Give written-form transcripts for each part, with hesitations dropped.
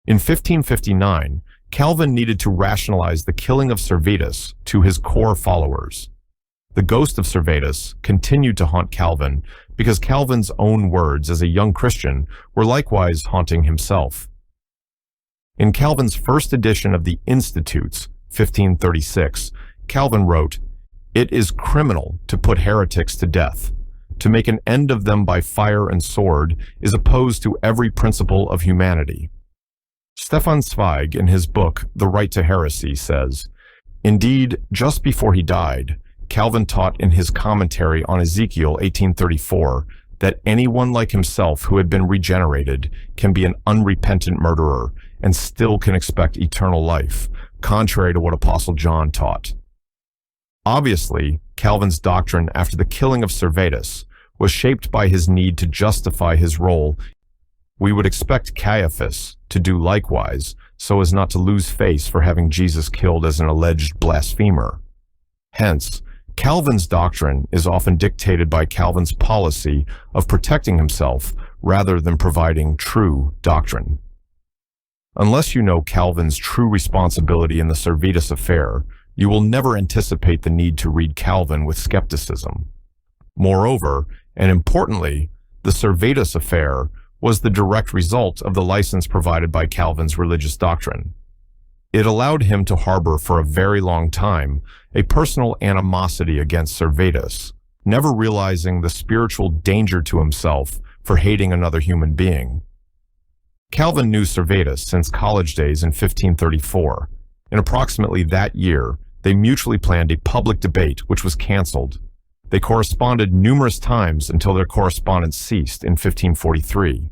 In 1559, Calvin needed to rationalize the killing of Servetus to his core followers. The ghost of Servetus continued to haunt Calvin because Calvin's own words as a young Christian were likewise haunting himself. In Calvin's first edition of the Institutes, 1536, Calvin wrote, "It is criminal to put heretics to death. To make an end of them by fire and sword is opposed to every principle of humanity." Stefan Zweig, in his book The Right to Heresy, says, "Indeed, just before he died, Calvin taught in his commentary on Ezekiel 18:34 that anyone like himself who had been regenerated can be an unrepentant murderer and still can expect eternal life, contrary to what Apostle John taught." Obviously, Calvin's doctrine after the killing of Servetus was shaped by his need to justify his role. We would expect Caiaphas to do likewise so as not to lose face for having Jesus killed as an alleged blasphemer. Hence, Calvin's doctrine is often dictated by Calvin's policy of protecting himself rather than providing true doctrine. Unless you know Calvin's true responsibility in the Servetus affair, you will never anticipate the need to read Calvin with skepticism. Moreover, and importantly, the Servetus affair was the direct result of the license provided by Calvin's religious doctrine. It allowed him to harbor for a very long time a personal animosity against Servetus, never realizing the spiritual danger to himself for hating another human being. Calvin knew Servetus since college days in 1534. In approximately that year, they mutually planned a public debate which was canceled. They corresponded numerous times until their correspondence ceased in 1543.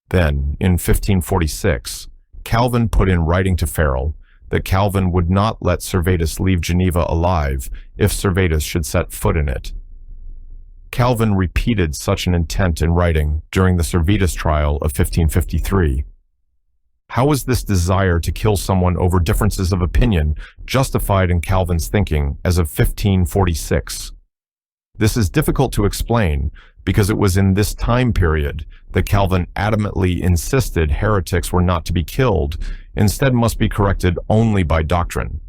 Then, in 1546, Calvin put in writing to Farel that Calvin would not let Servetus leave Geneva alive if Servetus should set foot in it. Calvin repeated such an intent in writing during the Servetus trial of 1553. How was this desire to kill someone over differences of opinion justified in Calvin's thinking as of 1546? This is difficult to explain because it was in this time period that Calvin adamantly insisted heretics were not to be killed, instead must be corrected only by doctrine.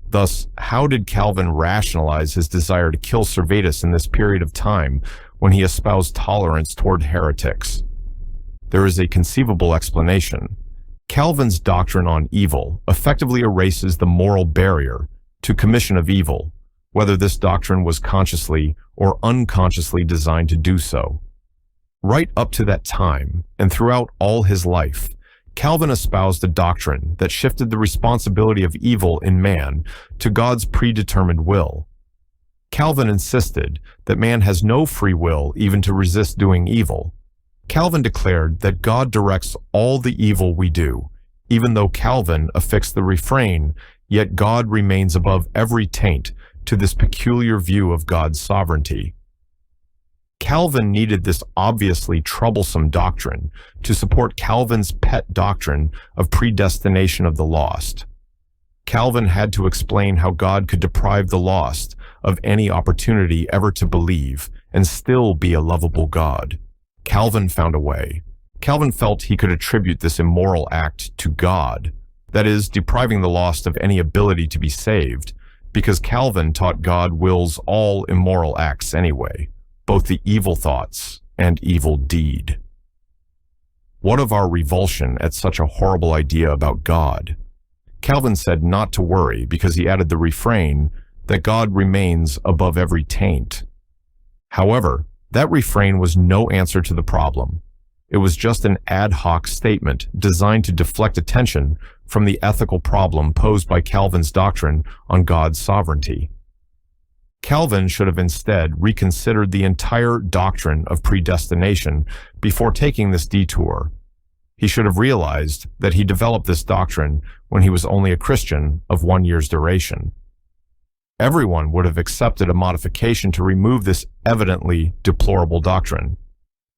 Thus, how did Calvin rationalize his desire to kill Servetus in this period of time when he espoused tolerance toward heretics? There is a conceivable explanation. Calvin's doctrine on evil effectively erases the moral barrier to commission of evil, whether this doctrine was consciously or unconsciously designed to do so. Right up to that time, and throughout all his life, Calvin espoused a doctrine that shifted the responsibility of evil in man to God's predetermined will. Calvin insisted that man has no free will even to resist doing evil. Calvin declared that God directs all the evil we do, even though Calvin affixed the refrain, "Yet God remains above every taint," to this peculiar view of God's sovereignty. Calvin needed this obviously troublesome doctrine to support Calvin's pet doctrine of predestination of the lost. Calvin had to explain how God could deprive the lost of any opportunity ever to believe and still be a lovable God. Calvin found a way. Calvin felt he could attribute this immoral act to God, that is, depriving the lost of any ability to be saved, because Calvin taught God wills all immoral acts anyway, both the evil thoughts and evil deed. What of our revulsion at such a horrible idea about God? Calvin said not to worry because he added the refrain that God remains above every taint. However, that refrain was no answer to the problem. It was just an ad hoc statement designed to deflect attention from the ethical problem posed by Calvin's doctrine on God's sovereignty. Calvin should have instead reconsidered the entire doctrine of predestination before taking this detour. He should have realized that he developed this doctrine when he was only a Christian of 1 year's duration. Everyone would have accepted a modification to remove this evidently deplorable doctrine.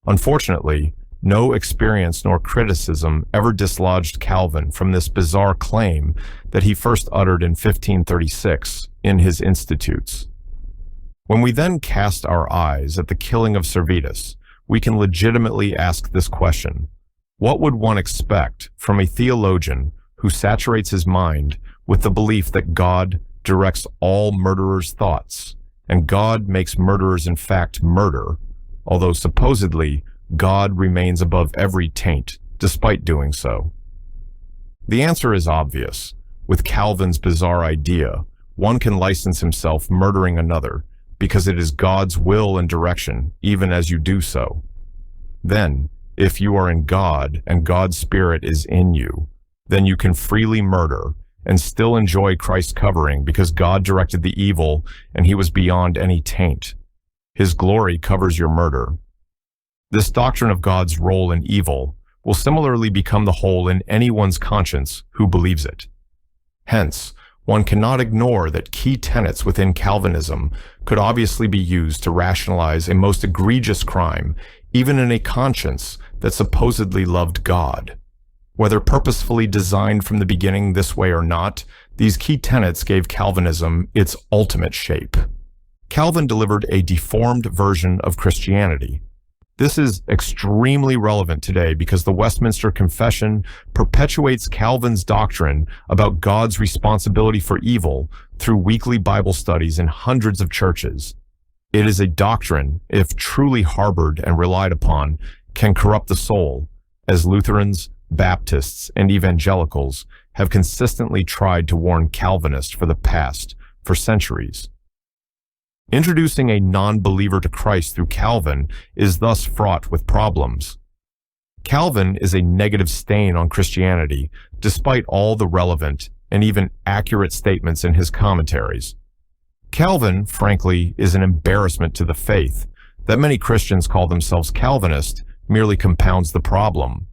Unfortunately, no experience nor criticism ever dislodged Calvin from this bizarre claim that he first uttered in 1536 in his Institutes. When we then cast our eyes at the killing of Servetus, we can legitimately ask this question: What would one expect from a theologian who saturates his mind with the belief that God directs all murderers' thoughts, and God makes murderers in fact murder, although supposedly God remains above every taint despite doing so? The answer is obvious. With Calvin's bizarre idea, one can license himself murdering another because it is God's will and direction, even as you do so. Then, if you are in God and God's Spirit is in you, then you can freely murder and still enjoy Christ's covering because God directed the evil and he was beyond any taint. His glory covers your murder. This doctrine of God's role in evil will similarly become the hole in anyone's conscience who believes it. Hence, one cannot ignore that key tenets within Calvinism could obviously be used to rationalize a most egregious crime, even in a conscience that supposedly loved God. Whether purposefully designed from the beginning this way or not, these key tenets gave Calvinism its ultimate shape. Calvin delivered a deformed version of Christianity. This is extremely relevant today because the Westminster Confession perpetuates Calvin's doctrine about God's responsibility for evil through weekly Bible studies in hundreds of churches. It is a doctrine, if truly harbored and relied upon, can corrupt the soul, as Lutherans, Baptists, and evangelicals have consistently tried to warn Calvinists for centuries. Introducing a non-believer to Christ through Calvin is thus fraught with problems. Calvin is a negative stain on Christianity, despite all the relevant and even accurate statements in his commentaries. Calvin, frankly, is an embarrassment to the faith. That many Christians call themselves Calvinist merely compounds the problem.